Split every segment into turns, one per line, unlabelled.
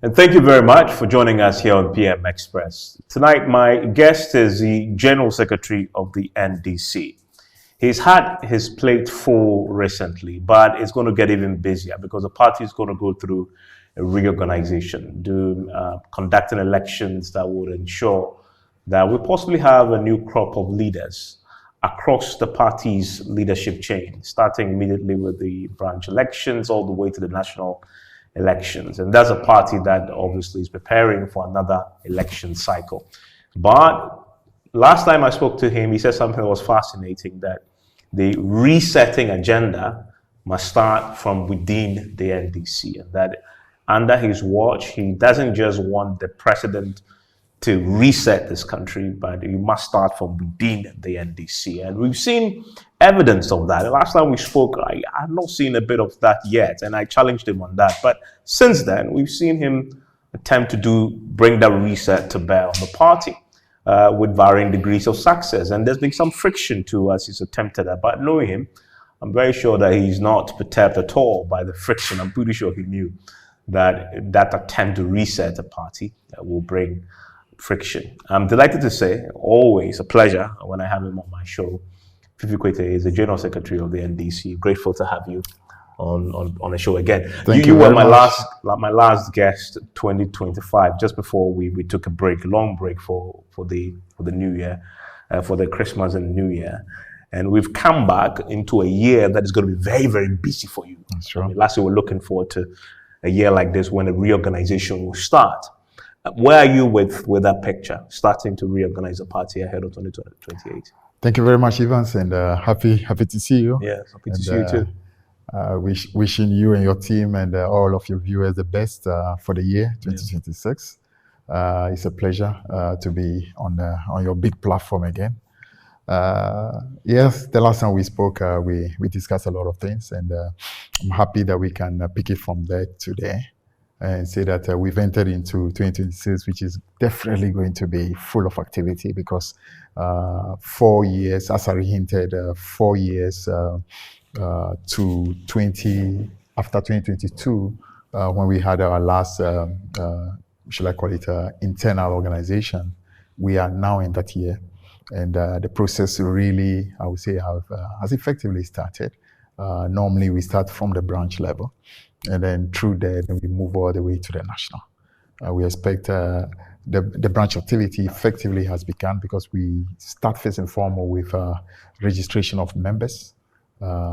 And thank you very much for joining us here on PM Express. Tonight, my guest is the General Secretary of the NDC. He's had his plate full recently, but it's going to get even busier because the party is going to go through a reorganization, conducting elections that would ensure that we possibly have a new crop of leaders across the party's leadership chain, starting immediately with the branch elections all the way to the national elections. And that's a party that obviously is preparing for another election cycle. But last time I spoke to him, he said something that was fascinating, that the resetting agenda must start from within the NDC, and that under his watch, he doesn't just want the president to reset this country, but you must start from within the NDC. And we've seen evidence of that. The last time we spoke, I have not seen a bit of that yet, and I challenged him on that. But since then, we've seen him attempt to bring that reset to bear on the party with varying degrees of success. And there's been some friction too as he's attempted that. But knowing him, I'm very sure that he's not perturbed at all by the friction. I'm pretty sure he knew that that attempt to reset a party will bring friction. I'm delighted to say, always a pleasure when I have him on my show. Fifi Kwete is the General Secretary of the NDC. Grateful to have you on the show again.
Thank
you were
very much.
my last guest 2025, just before we took a break, a long break for the new year, for the Christmas and New Year. And we've come back into a year that is going to be very, very busy for you.
That's true.
I mean, last year we're looking forward to a year like this when the reorganization will start. Where are you with that picture, starting to reorganize the party ahead of 2028?
Thank you very much, Evans, and happy to see you.
Yes, happy to see you too.
Wishing you and your team and all of your viewers the best for the year 2026. It's a pleasure to be on your big platform again. Yes, the last time we spoke, we discussed a lot of things, and I'm happy that we can pick it from there today and say that we've entered into 2026, which is definitely going to be full of activity because 4 years, as I hinted, 4 years to after 2022, when we had our last, should I call it, internal organization, we are now in that year. And the process really, I would say, has effectively started. Normally, we start from the branch level, and then through there, then we move all the way to the national. We expect the branch activity effectively has begun because we start first and foremost with registration of members.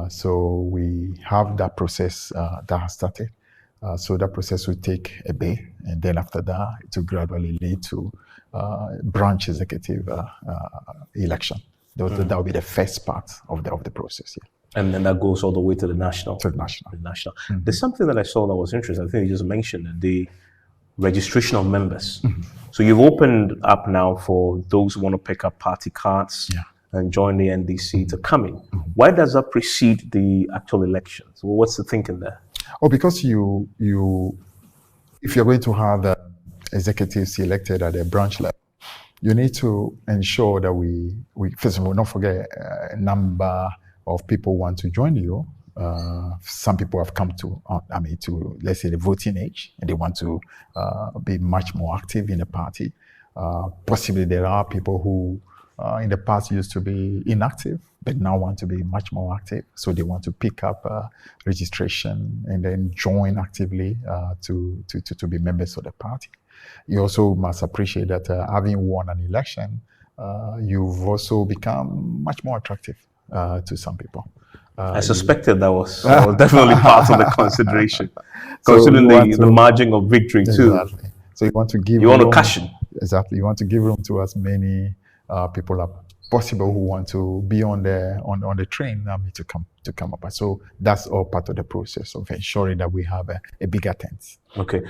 So we have that process that has started. So that process will take a bit, and then after that, it will gradually lead to branch executive election. That will be the first part of the process. Yeah.
And then that goes all the way to the national.
To the national.
Mm-hmm. There's something that I saw that was interesting. I think you just mentioned the registration of members. Mm-hmm. So you've opened up now for those who want to pick up party cards and join the NDC to come in. Mm-hmm. Why does that precede the actual elections? Well, what's the thinking there?
Oh, because if you're going to have the executives elected at the branch level, you need to ensure that we first of all, not forget a number of people want to join you. Some people have come to let's say the voting age, and they want to be much more active in the party. Possibly there are people who in the past used to be inactive, but now want to be much more active. So they want to pick up registration and then join actively to be members of the party. You also must appreciate that having won an election, you've also become much more attractive to some people.
I suspected that was definitely part of the consideration, considering the margin of victory too.
Exactly. So you want to give
caution.
Exactly. You want to give room to as many people as possible who want to be on the train to come up. So that's all part of the process of ensuring that we have a bigger tent.
Okay,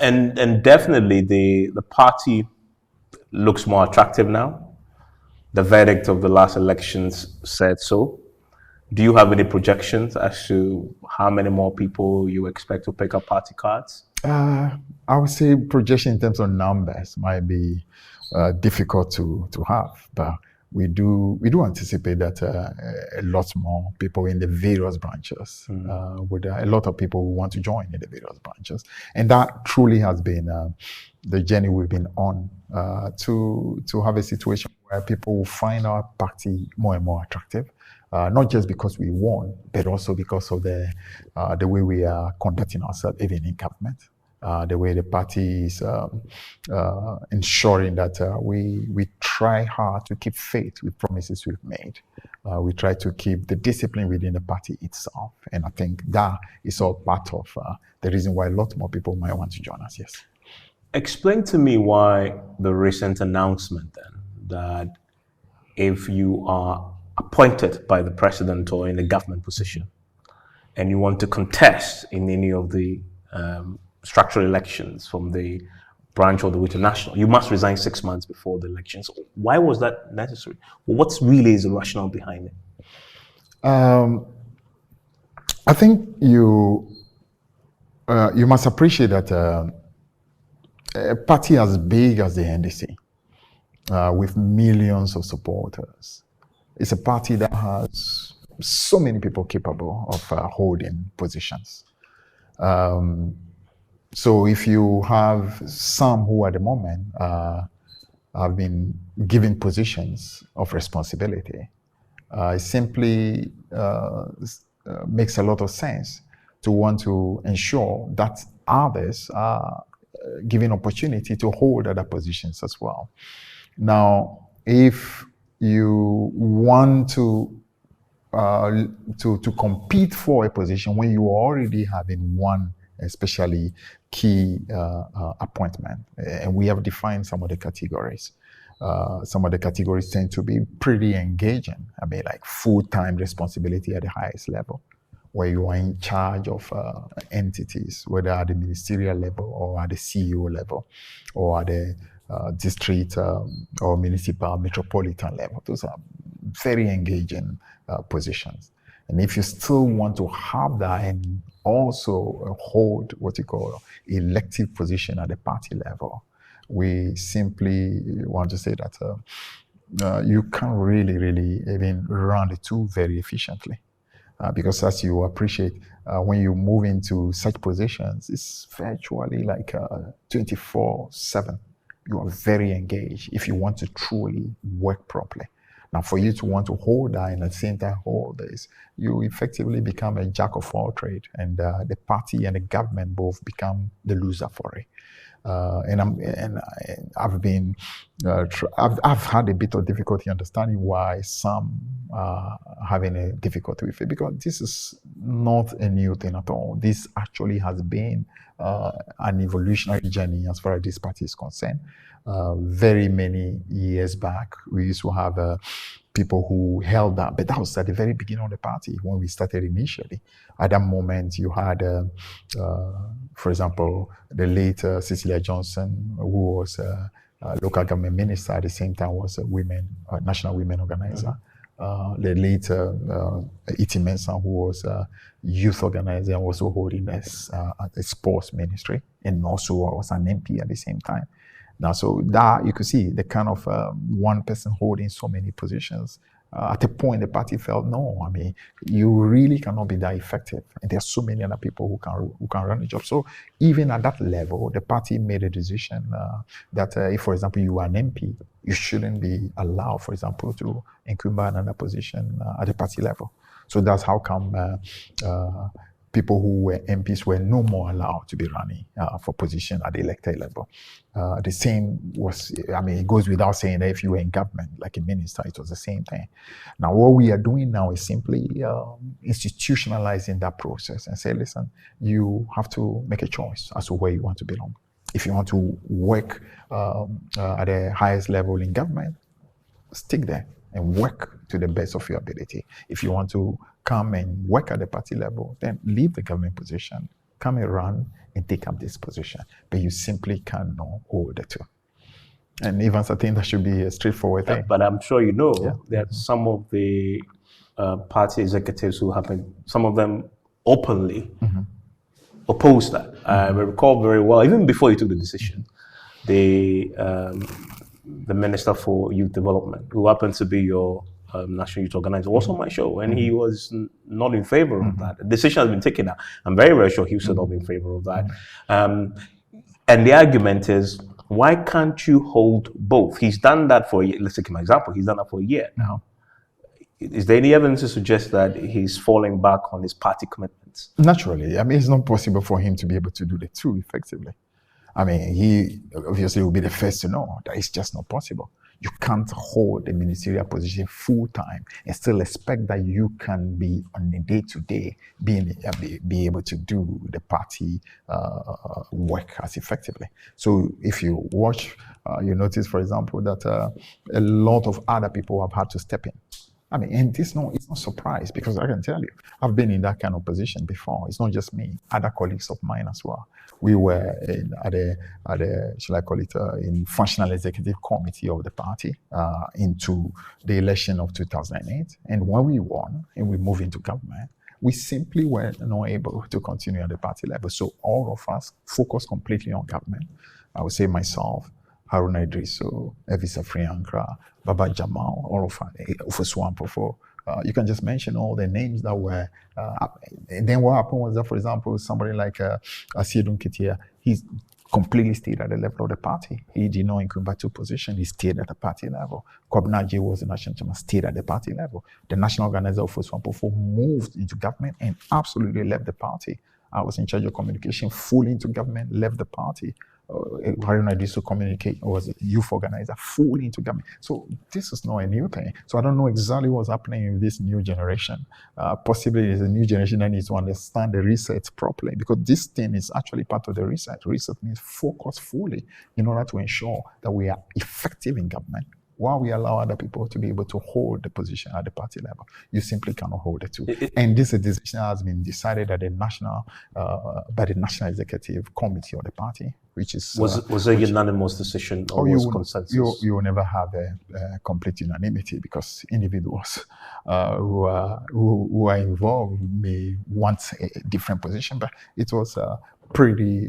and definitely the party looks more attractive now. The verdict of the last elections said so. Do you have any projections as to how many more people you expect to pick up party cards?
I would say projection in terms of numbers might be difficult to have, but we do anticipate that a lot more people in the various branches, with a lot of people who want to join in the various branches, and that truly has been the journey we've been on to have a situation where people will find our party more and more attractive, not just because we won, but also because of the way we are conducting ourselves, even in government. The way the party is ensuring that we try hard to keep faith with promises we've made. We try to keep the discipline within the party itself. And I think that is all part of the reason why a lot more people might want to join us, yes.
Explain to me why the recent announcement then that if you are appointed by the president or in a government position and you want to contest in any of the structural elections from the branch all the way to national, you must resign 6 months before the elections. Why was that necessary? Well, what's really is the rationale behind it?
I think you must appreciate that a party as big as the NDC, with millions of supporters, is a party that has so many people capable of holding positions. So if you have some who at the moment have been given positions of responsibility, it simply makes a lot of sense to want to ensure that others are given opportunity to hold other positions as well. Now, if you want to compete for a position when you are already having one especially key appointment, and we have defined some of the categories. Some of the categories tend to be pretty engaging. I mean, like full-time responsibility at the highest level, where you are in charge of entities, whether at the ministerial level or at the CEO level, or at the district or municipal, metropolitan level. Those are very engaging positions. And if you still want to have that and also hold what you call elective position at the party level, we simply want to say that you can't really even run the two very efficiently. Because as you appreciate, when you move into such positions, it's virtually like 24/7. You are very engaged if you want to truly work properly. Now, for you to want to hold that and at the same time hold this, you effectively become a jack of all trades, and the party and the government both become the loser for it. I've had a bit of difficulty understanding why some are having a difficulty with it, because this is not a new thing at all. This actually has been an evolutionary journey as far as this party is concerned. Very many years back, we used to have people who held that, but that was at the very beginning of the party when we started initially. At that moment, you had, for example, the late Cecilia Johnson, who was a local government minister at the same time was a national women organizer. The later Iti Mensah, who was a youth organizer and also holding a sports ministry, and also was an MP at the same time. Now, so that you could see the kind of one person holding so many positions. At a point, the party felt, no, I mean, you really cannot be that effective. And there are so many other people who can run the job. So even at that level, the party made a decision that if, for example, you are an MP, you shouldn't be allowed, for example, to incumbent another position at the party level. So that's how come people who were MPs were no more allowed to be running for position at the elected level. The same was, I mean, it goes without saying that if you were in government, like a minister, it was the same thing. Now, what we are doing now is simply institutionalizing that process and say, listen, you have to make a choice as to where you want to belong. If you want to work at the highest level in government, stick there and work to the best of your ability. If you want to come and work at the party level, then leave the government position, come and run and take up this position. But you simply cannot hold the two. And even I think that should be a straightforward thing.
But I'm sure you know that some of the party executives who have been, some of them openly opposed that. I recall very well, even before you took the decision, they the Minister for Youth Development, who happens to be your National Youth Organizer, was on my show, and he was not in favor of that. The decision has been taken now. I'm very, very sure he was not in favor of that. And the argument is, why can't you hold both? He's done that for a year. Let's take my example. He's done that for a year now. Is there any evidence to suggest that he's falling back on his party commitments?
Naturally. I mean, it's not possible for him to be able to do the two effectively. I mean, he obviously will be the first to know that it's just not possible. You can't hold a ministerial position full time and still expect that you can be on a day-to-day be able to do the party work as effectively. So if you watch, you notice, for example, that a lot of other people have had to step in. I mean, and it's not surprise, because I can tell you, I've been in that kind of position before. It's not just me, other colleagues of mine as well. We were shall I call it, in functional executive committee of the party into the election of 2008. And when we won and we moved into government, we simply were not able to continue at the party level. So all of us focused completely on government. I would say myself, Haruna Idrisu, Evisa Friankra, Baba Jamal, all of Ufoswampofo. You can just mention all the names that were. And then what happened was that, for example, somebody like Asiedun Kitia, he's completely stayed at the level of the party. He did not incubate to position. He stayed at the party level. Kwabnaji was the national chairman, stayed at the party level. The national organizer of Ufoswampofo moved into government and absolutely left the party. I was in charge of communication, fully into government, left the party. Haruna Idrisu communicate was a youth organizer, fully into government. So this is not a new thing. So I don't know exactly what's happening with this new generation. Possibly it's a new generation that needs to understand the reset properly, because this thing is actually part of the reset. Reset means focus fully in order to ensure that we are effective in government, while we allow other people to be able to hold the position at the party level. You simply cannot hold the two. And this decision has been decided at the by the National Executive Committee of the party, which is...
Was a unanimous decision, or was consensus?
You will never have a complete unanimity, because individuals who are involved may want a different position, but it was pretty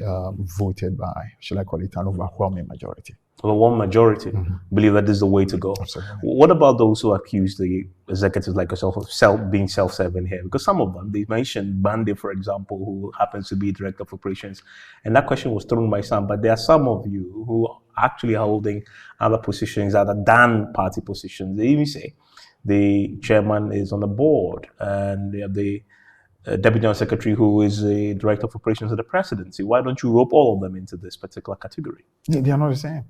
voted by, shall I call it, an overwhelming majority.
Well, one majority believe that this is the way to go.
Absolutely.
What about those who accuse the executives like yourself of being self-serving here? Because some of them, they mentioned Bande, for example, who happens to be director of operations, and that question was thrown by some. But there are some of you who actually are holding other positions other than party positions. They even say the chairman is on the board, and they have the Deputy General Secretary who is a director of operations of the presidency. Why don't you rope all of them into this particular category?
They are not the same.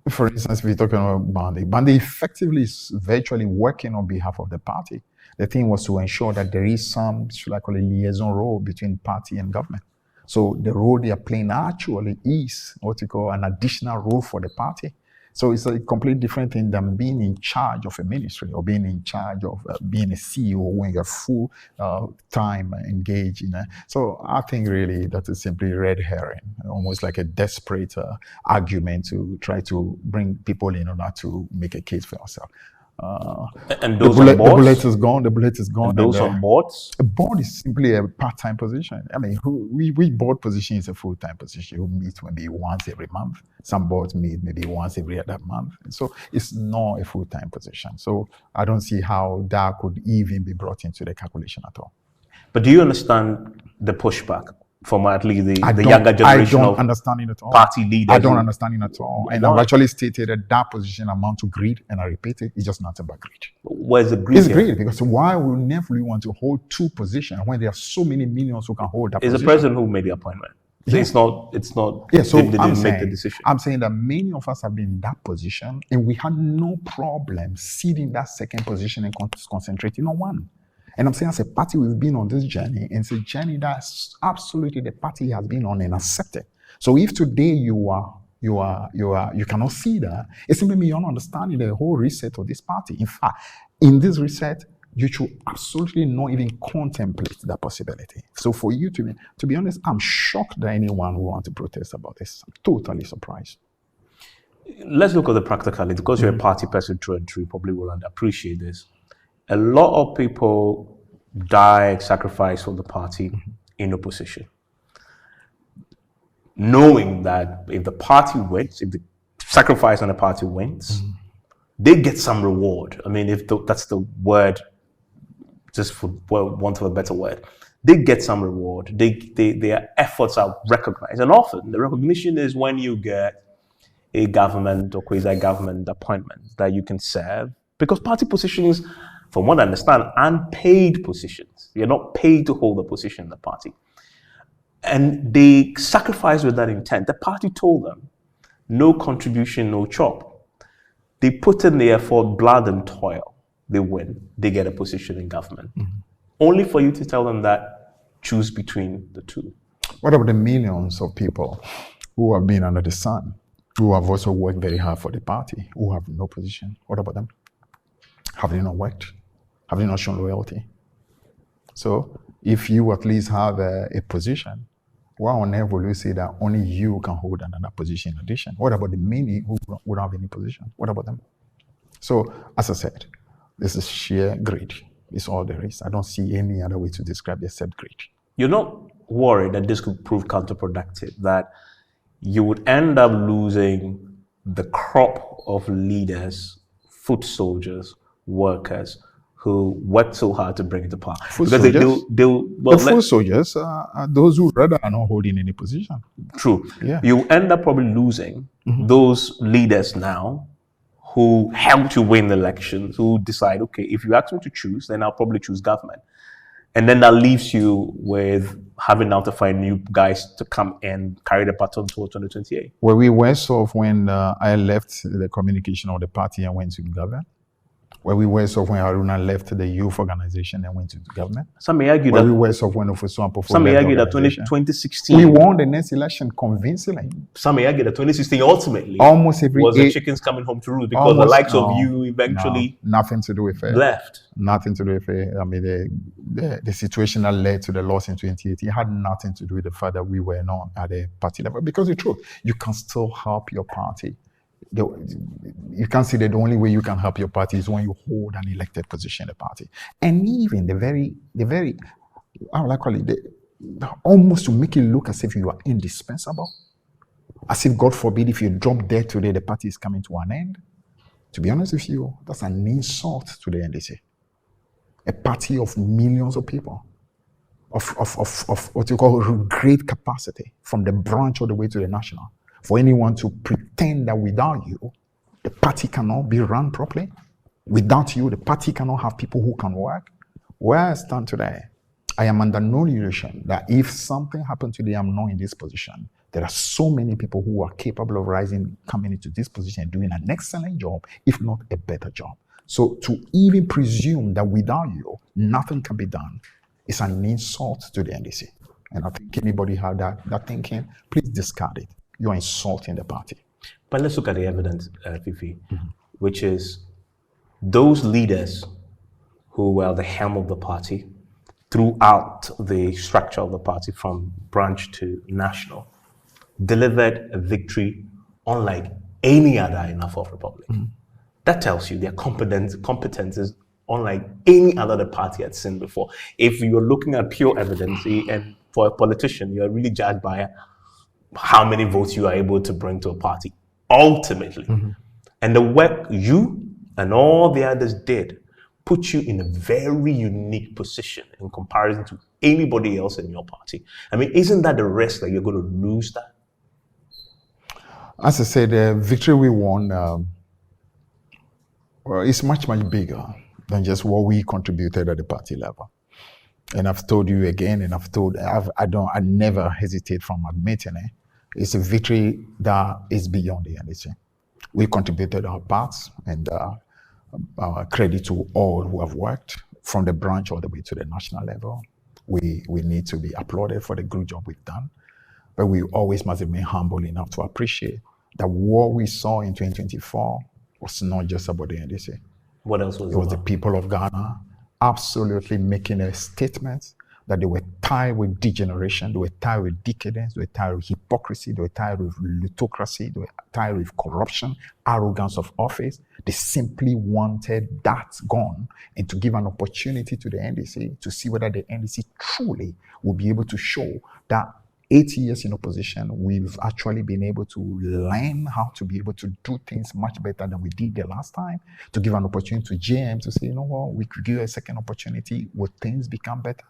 For instance, we're talking about Bande. Bande effectively is virtually working on behalf of the party. The thing was to ensure that there is some, should I call it, liaison role between party and government. So the role they are playing actually is what you call an additional role for the party. So it's a completely different thing than being in charge of a ministry, or being in charge of being a CEO when you're full time engaged in it. So I think really that is simply red herring, almost like a desperate argument to try to bring people in order to make a case for yourself.
And those on boards?
The bullet is gone. The bullet is gone.
And those on boards?
A board is simply a part-time position. I mean, we board position is a full-time position. You meet maybe once every month. Some boards meet maybe once every other month. And so it's not a full-time position. So I don't see how that could even be brought into the calculation at all.
But do you understand the pushback from at least the younger generation of party leaders?
I don't understand it at all. And I've actually stated that position amount to greed, and I repeat it, it's just not about greed.
Where's the greed?
It's greed, because why would never want to hold two positions when there are so many millions who can hold that position?
It's the president who made the appointment. Yeah. It's not.
Yeah, so
they didn't make the decision.
I'm saying that many of us have been in that position, and we had no problem ceding that second position and concentrating on one. And I'm saying, as a party, we've been on this journey, and it's a journey that absolutely the party has been on and accepted. So if today you cannot see that, it simply means you're not understanding the whole reset of this party. In fact, in this reset, you should absolutely not even contemplate that possibility. So for you to be honest, I'm shocked that anyone would want to protest about this. I'm totally surprised.
Let's look at the practicality. Because you're a party person through and through, you probably will appreciate this. A lot of people die, sacrifice for the party in opposition, knowing that if the party wins, if the sacrifice and the party wins, they get some reward. I mean, if that's the word, just for want of a better word, they get some reward. Their efforts are recognized. And often the recognition is when you get a government or quasi-government appointment that you can serve, because party positions, from what I understand, are unpaid positions. You're not paid to hold a position in the party. And they sacrifice with that intent. The party told them, no contribution, no chop. They put in the effort, blood and toil. They win. They get a position in government. Only for you to tell them that choose between the two.
What about the millions of people who have been under the sun, who have also worked very hard for the party, who have no position? What about them? Have they not worked? Have they not shown loyalty? So if you at least have a position, why on earth will you say that only you can hold another position in addition? What about the many who don't have any position? What about them? So, as I said, this is sheer greed. It's all there is. I don't see any other way to describe it except greed.
You're not worried that this could prove counterproductive, that you would end up losing the crop of leaders, foot soldiers, workers who worked so hard to bring it to power?
Foot soldiers? The foot soldiers are those who rather are not holding any position.
True.
Yeah.
You end up probably losing those leaders now who helped you win the elections, who decide, okay, if you ask me to choose, then I'll probably choose government. And then that leaves you with having now to find new guys to come and carry the baton towards 2028.
Were we worse off when I left the communication of the party and went to government? Were we worse off when Haruna left the youth organization and went to government?
Some may argue
Were
that.
we worse off when Ofosu
Some may argue that 2016.
We won the next election convincingly.
Some may argue that 2016 ultimately
almost every
was the chickens coming home to roost, because the likes of you eventually
nothing to do with it.
Left.
Nothing to do with it. I mean, the situation that led to the loss in 2018 had nothing to do with the fact that we were not at a party level. Because the truth, you can still help your party. You can see that the only way you can help your party is when you hold an elected position in the party. And even the very, how will I call it, almost to make it look as if you are indispensable, as if, God forbid, if you drop dead today, the party is coming to an end. To be honest with you, that's an insult to the NDC. A party of millions of people, of what you call great capacity, from the branch all the way to the national. For anyone to pretend that without you, the party cannot be run properly. Without you, the party cannot have people who can work. Where I stand today, I am under no illusion that if something happened today, I'm not in this position. There are so many people who are capable of rising, coming into this position and doing an excellent job, if not a better job. So to even presume that without you, nothing can be done is an insult to the NDC. And I think anybody have that thinking, please discard it. You're insulting the party.
But let's look at the evidence, Fifi, which is those leaders who were at the helm of the party throughout the structure of the party from branch to national delivered a victory unlike any other in our Fourth Republic. That tells you their competence is unlike any other the party had seen before. If you're looking at pure evidence, and for a politician, you're really judged by how many votes you are able to bring to a party, ultimately. And the work you and all the others did put you in a very unique position in comparison to anybody else in your party. I mean, isn't that the risk that you're going to lose that?
As I said, the victory we won is much, much bigger than just what we contributed at the party level. And I've told you again, and I never hesitate from admitting it. It's a victory that is beyond the NDC. We contributed our parts, and credit to all who have worked from the branch all the way to the national level. We need to be applauded for the good job we've done, but we always must remain humble enough to appreciate that what we saw in 2024 was not just about the NDC.
What else was it?
It was the people of Ghana absolutely making a statement that they were tired with degeneration, they were tired with decadence, they were tired with hypocrisy, they were tired with plutocracy, they were tired with corruption, arrogance of office. They simply wanted that gone, and to give an opportunity to the NDC to see whether the NDC truly will be able to show that 8 years in opposition, we've actually been able to learn how to be able to do things much better than we did the last time, to give an opportunity to JM to say, you know what, we could give a second opportunity, will things become better?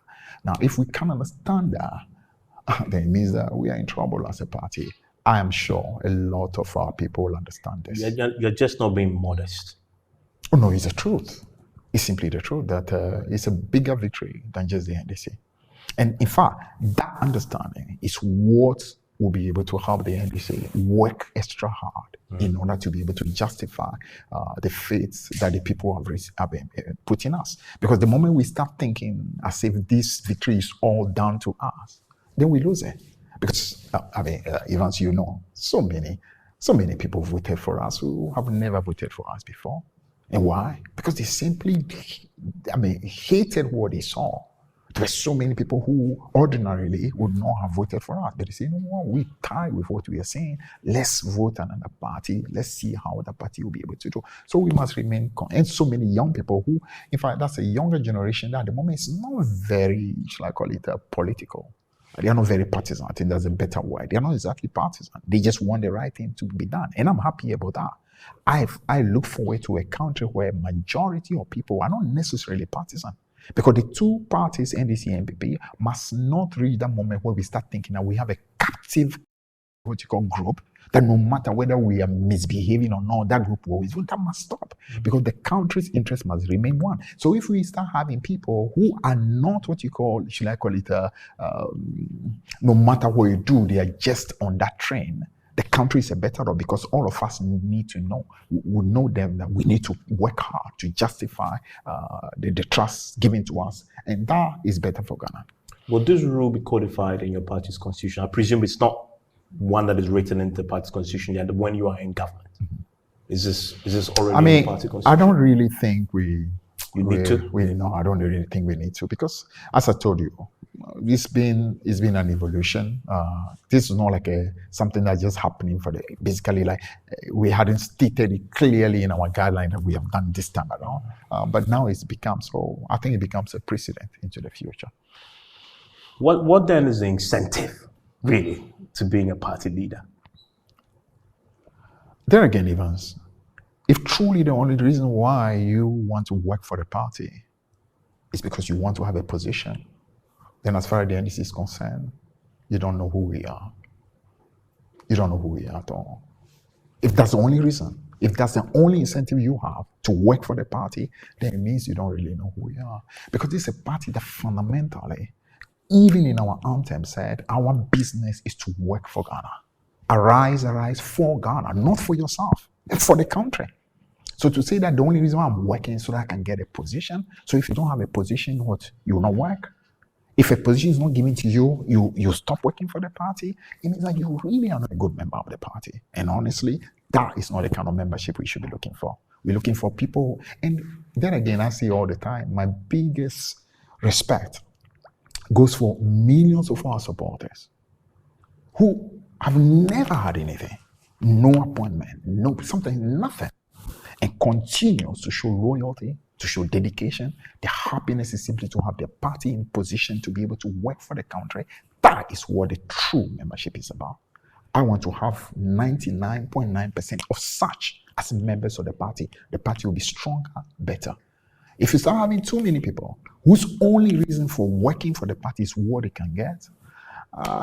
Now, if we can't understand that, then it means that we are in trouble as a party. I am sure a lot of our people will understand this.
You're just not being modest.
Oh, no, it's the truth. It's simply the truth that it's a bigger victory than just the NDC. And in fact, that understanding is what will be able to help the NDC work extra hard in order to be able to justify the faith that the people have put in us. Because the moment we start thinking as if this victory is all down to us, then we lose it. Because, Evans, you know, so many people voted for us who have never voted for us before. And why? Because they simply, hated what they saw. There were so many people who ordinarily would not have voted for us. But they say, you know what, we tie with what we are saying. Let's vote another party. Let's see how the party will be able to do. So we must remain, and so many young people who, in fact, that's a younger generation that at the moment is not very, shall I call it, political. They are not very partisan. I think that's a better word. They are not exactly partisan. They just want the right thing to be done. And I'm happy about that. I look forward to a country where majority of people are not necessarily partisan. Because the two parties, NDC and NPP, must not reach that moment where we start thinking that we have a captive political group, that no matter whether we are misbehaving or not, that group will always vote. That must stop. Because the country's interest must remain one. So if we start having people who are not what you call, should I call it, no matter what you do, they are just on that train, the country is a better off, because all of us need to know, we know them, that we need to work hard to justify the trust given to us. And that is better for Ghana.
Will this rule be codified in your party's constitution? I presume it's not one that is written into the party's constitution yet when you are in government. Is this already in the party constitution?
I don't really think we
need to?
No, I don't really think we need to, because as I told you, it's been an evolution. This is not like something that's just happening basically like we hadn't stated it clearly in our guideline that we have done this time around. But now I think it becomes a precedent into the future.
What then is the incentive, really, to being a party leader?
There again, Evans, if truly the only reason why you want to work for the party is because you want to have a position, then as far as the NDC is concerned, you don't know who we are. You don't know who we are at all. If that's the only reason, if that's the only incentive you have to work for the party, then it means you don't really know who we are. Because this is a party that fundamentally, even in our anthem, said our business is to work for Ghana. Arise for Ghana, not for yourself, but for the country. So to say that the only reason why I'm working is so that I can get a position. So if you don't have a position, you will not work. If a position is not given to you, you stop working for the party. It means that you really are not a good member of the party. And honestly, that is not the kind of membership we should be looking for. We're looking for people. And then again, I say all the time, my biggest respect goes for millions of our supporters who have never had anything, no appointment, sometimes nothing, and continues to show loyalty, to show dedication. The happiness is simply to have the party in position to be able to work for the country. That is what the true membership is about. I want to have 99.9% of such as members of the party. The party will be stronger, better. If you start having too many people whose only reason for working for the party is what they can get,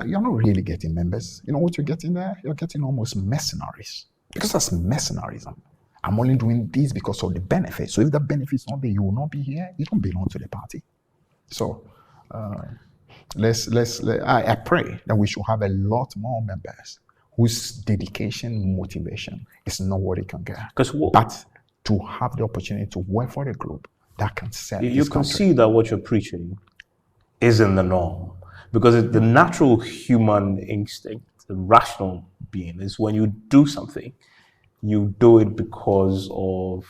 you're not really getting members. You know what you're getting there? You're getting almost mercenaries. Because that's mercenarism. I'm only doing this because of the benefit. So if the benefit is not there, you will not be here. You don't belong to the party. So I pray that we should have a lot more members whose dedication, motivation is not what they can get. But to have the opportunity to work for a group that can serve this country.
You can see that what you're preaching isn't the norm. Because the natural human instinct, the rational being, is when you do something, you do it because of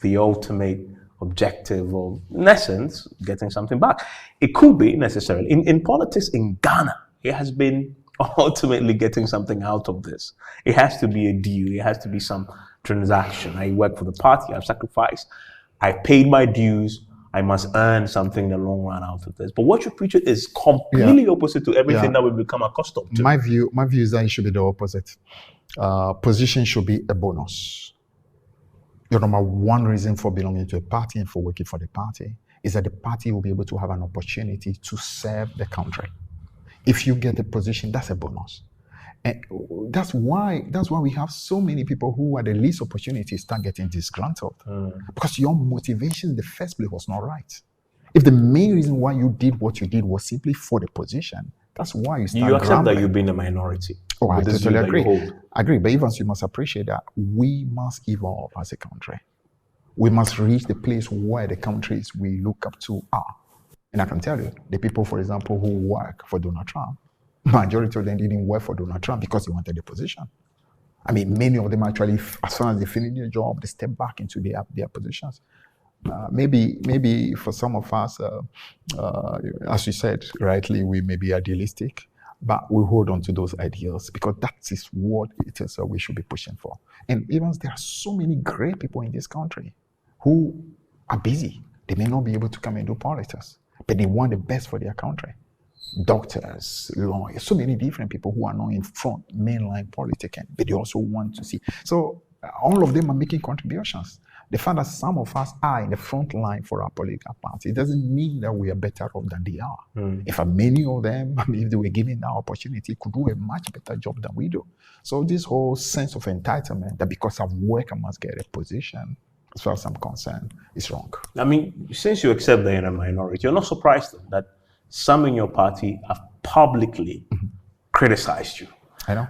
the ultimate objective of, in essence, getting something back. It could be necessarily. In politics in Ghana, it has been ultimately getting something out of this. It has to be a deal. It has to be some transaction. I work for the party. I've sacrificed. I paid my dues. I must earn something in the long run out of this. But what you preach is completely opposite to everything that we've become accustomed to.
My view is that it should be the opposite. Position should be a bonus. Your number one reason for belonging to a party and for working for the party is that the party will be able to have an opportunity to serve the country. If you get a position, that's a bonus. And that's why we have so many people who are the least opportunities start getting disgruntled. Because your motivation in the first place was not right. If the main reason why you did what you did was simply for the position, that's why you start
You accept
grumbling.
that you've been a minority.
Oh, I totally agree.
Agree,
but Evans, you must appreciate that we must evolve as a country. We must reach the place where the countries we look up to are. And I can tell you, the people, for example, who work for Donald Trump, majority of them didn't work for Donald Trump because they wanted the position. I mean, many of them actually, as soon as they finish their job, they step back into their positions. Maybe for some of us, as you said rightly, we may be idealistic, but we hold on to those ideals because that is what it is we should be pushing for. And even there are so many great people in this country who are busy. They may not be able to come and do politics, but they want the best for their country. Doctors, lawyers, so many different people who are not in front, mainline politics, but they also want to see. So all of them are making contributions. The fact that some of us are in the front line for our political party, it doesn't mean that we are better off than they are. In fact, many of them, if they were given that opportunity, could do a much better job than we do. So this whole sense of entitlement that because of work I must get a position, as far as I'm concerned, is wrong.
I mean, since you accept that you're a minority, you're not surprised that some in your party have publicly criticized you.
I know.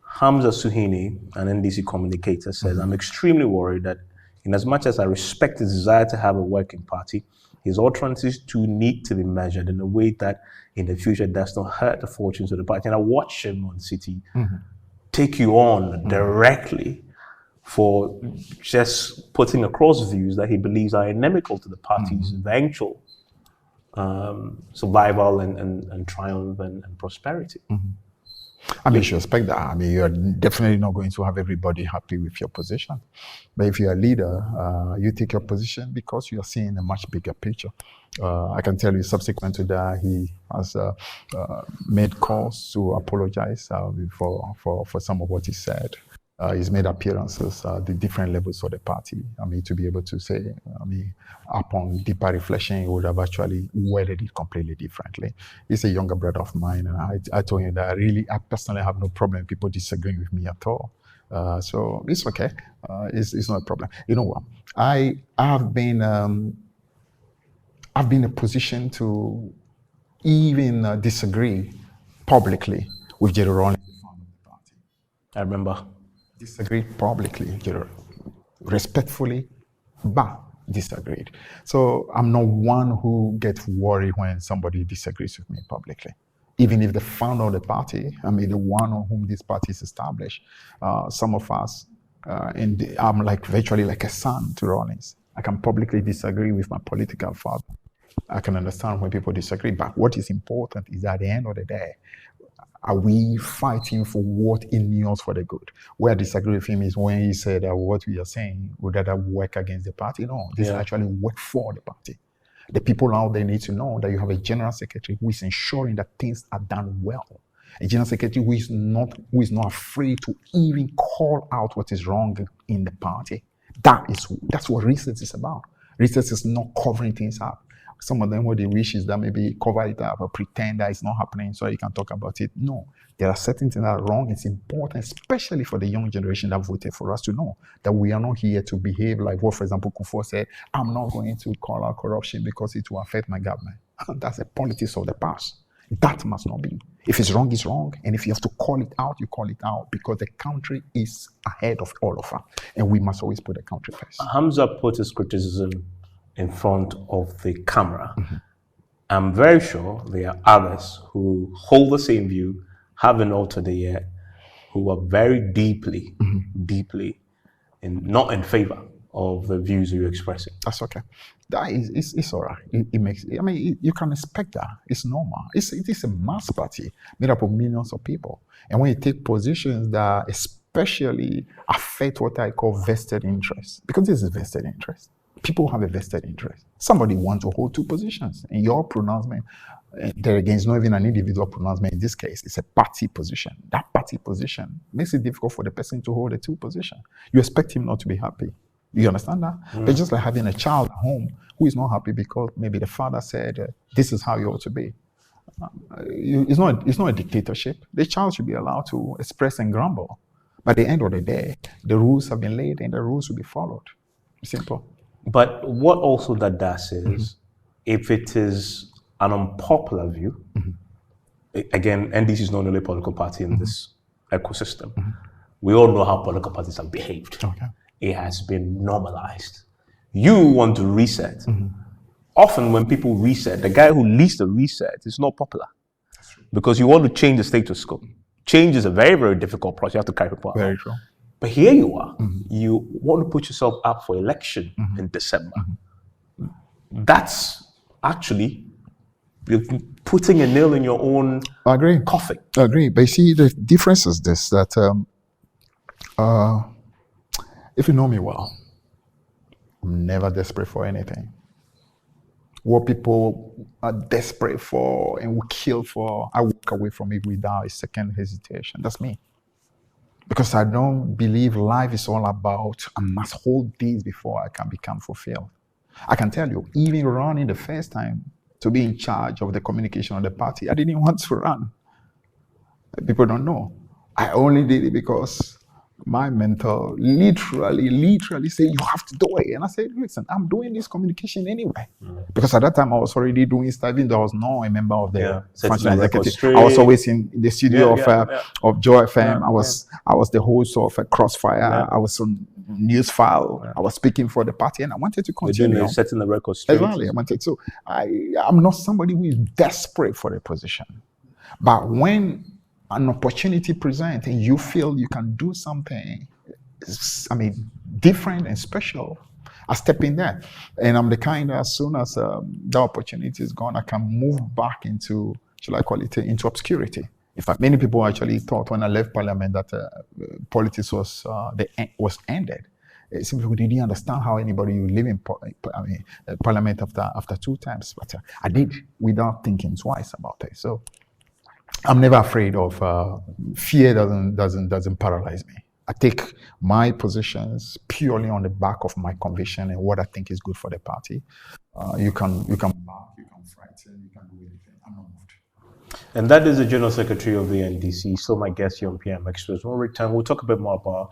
Hamza Suhini, an NDC communicator, says, I'm extremely worried that in as much as I respect his desire to have a working party, his utterances too need to be measured in a way that in the future does not hurt the fortunes of the party. And I watched him on City take you on directly for just putting across views that he believes are inimical to the party's eventual survival and triumph and prosperity.
I mean, you should expect that. I mean, you're definitely not going to have everybody happy with your position. But if you're a leader, you take your position because you're seeing a much bigger picture. I can tell you subsequent to that, he has made calls to apologize for some of what he said. He's made appearances at the different levels of the party. I mean, to be able to say, I mean, upon deeper reflection, he would have actually worded it completely differently. He's a younger brother of mine, and I told him that I personally have no problem with people disagreeing with me at all. So it's okay. It's not a problem. You know what? I've been in a position to even disagree publicly with Jerry Rawlings, the founder of the party.
I remember.
Disagreed publicly, respectfully, but disagreed. So I'm not one who gets worried when somebody disagrees with me publicly. Even if the founder of the party, I mean, the one on whom this party is established, some of us, and I'm like virtually like a son to Rawlings. I can publicly disagree with my political father. I can understand when people disagree, but what is important is at the end of the day, are we fighting for what endures for the good? Where I disagree with him is when he said that what we are saying would rather work against the party. No, this actually work for the party. The people out there need to know that you have a general secretary who is ensuring that things are done well. A general secretary who is not afraid to even call out what is wrong in the party. That's what research is about. Research is not covering things up. Some of them, what they wish is that maybe cover it up or pretend that it's not happening so you can talk about it. No, there are certain things that are wrong. It's important, especially for the young generation that voted for us, to know that we are not here to behave like what, for example, Kufuor said, I'm not going to call out corruption because it will affect my government. That's the politics of the past. That must not be. If it's wrong, it's wrong. And if you have to call it out, you call it out because the country is ahead of all of us. And we must always put the country first.
Hamza put his criticism in front of the camera. I'm very sure there are others who hold the same view, haven't altered it yet, who are very deeply not in favor of the views you're expressing.
That's okay. That is it's all right. It makes. I mean, you can expect that. It's normal. It is a mass party made up of millions of people, and when you take positions that especially affect what I call vested interest, because this is vested interest. People have a vested interest. Somebody wants to hold two positions. In your pronouncement, there again is not even an individual pronouncement in this case, it's a party position. That party position makes it difficult for the person to hold a two position. You expect him not to be happy. You understand that? It's just like having a child at home who is not happy because maybe the father said, this is how you ought to be. It's not a dictatorship. The child should be allowed to express and grumble. By the end of the day, the rules have been laid and the rules will be followed. Simple.
But what also that does is, if it is an unpopular view, again, NDC is not the only political party in this ecosystem. We all know how political parties have behaved.
Okay.
It has been normalized. You want to reset. Often when people reset, the guy who leads the reset is not popular because you want to change the status quo. Change is a very, very difficult process. You have to carry people out.
Very true.
But here you are. You want to put yourself up for election in December. That's actually you're putting a nail in your own coffin.
I agree. But you see, the difference is this, that if you know me well, I'm never desperate for anything. What people are desperate for and will kill for, I walk away from it without a second hesitation. That's me. Because I don't believe life is all about, I must hold these before I can become fulfilled. I can tell you, even running the first time to be in charge of the communication of the party, I didn't want to run. People don't know. I only did it because my mentor literally said, you have to do it. And I said, listen, I'm doing this communication anyway. Because at that time I was already doing stuff, even though I was not a member of the functional executive. I was always in the studio of Joy FM. I was the host of Crossfire. I was on News File. I was speaking for the party and I wanted to continue.
Setting the record straight.
Exactly. So I'm not somebody who is desperate for a position. But when an opportunity presents and you feel you can do something, different and special, I step in there. And I'm the kind that as soon as the opportunity is gone, I can move back into, shall I call it, into obscurity. In fact, many people actually thought when I left Parliament that politics was ended. Some people didn't understand how anybody would live in Parliament after 2 times. But I did without thinking twice about it. So I'm never afraid of fear. Doesn't paralyze me. I take my positions purely on the back of my conviction and what I think is good for the party. You can bark, you can frighten, you can do anything. I'm not moved.
And that is the General Secretary of the NDC. So my guest here on PM Express. When we return, we'll talk a bit more about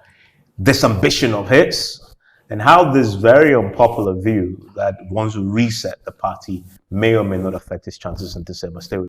this ambition of his and how this very unpopular view that wants to reset the party may or may not affect his chances in December. Stay with me.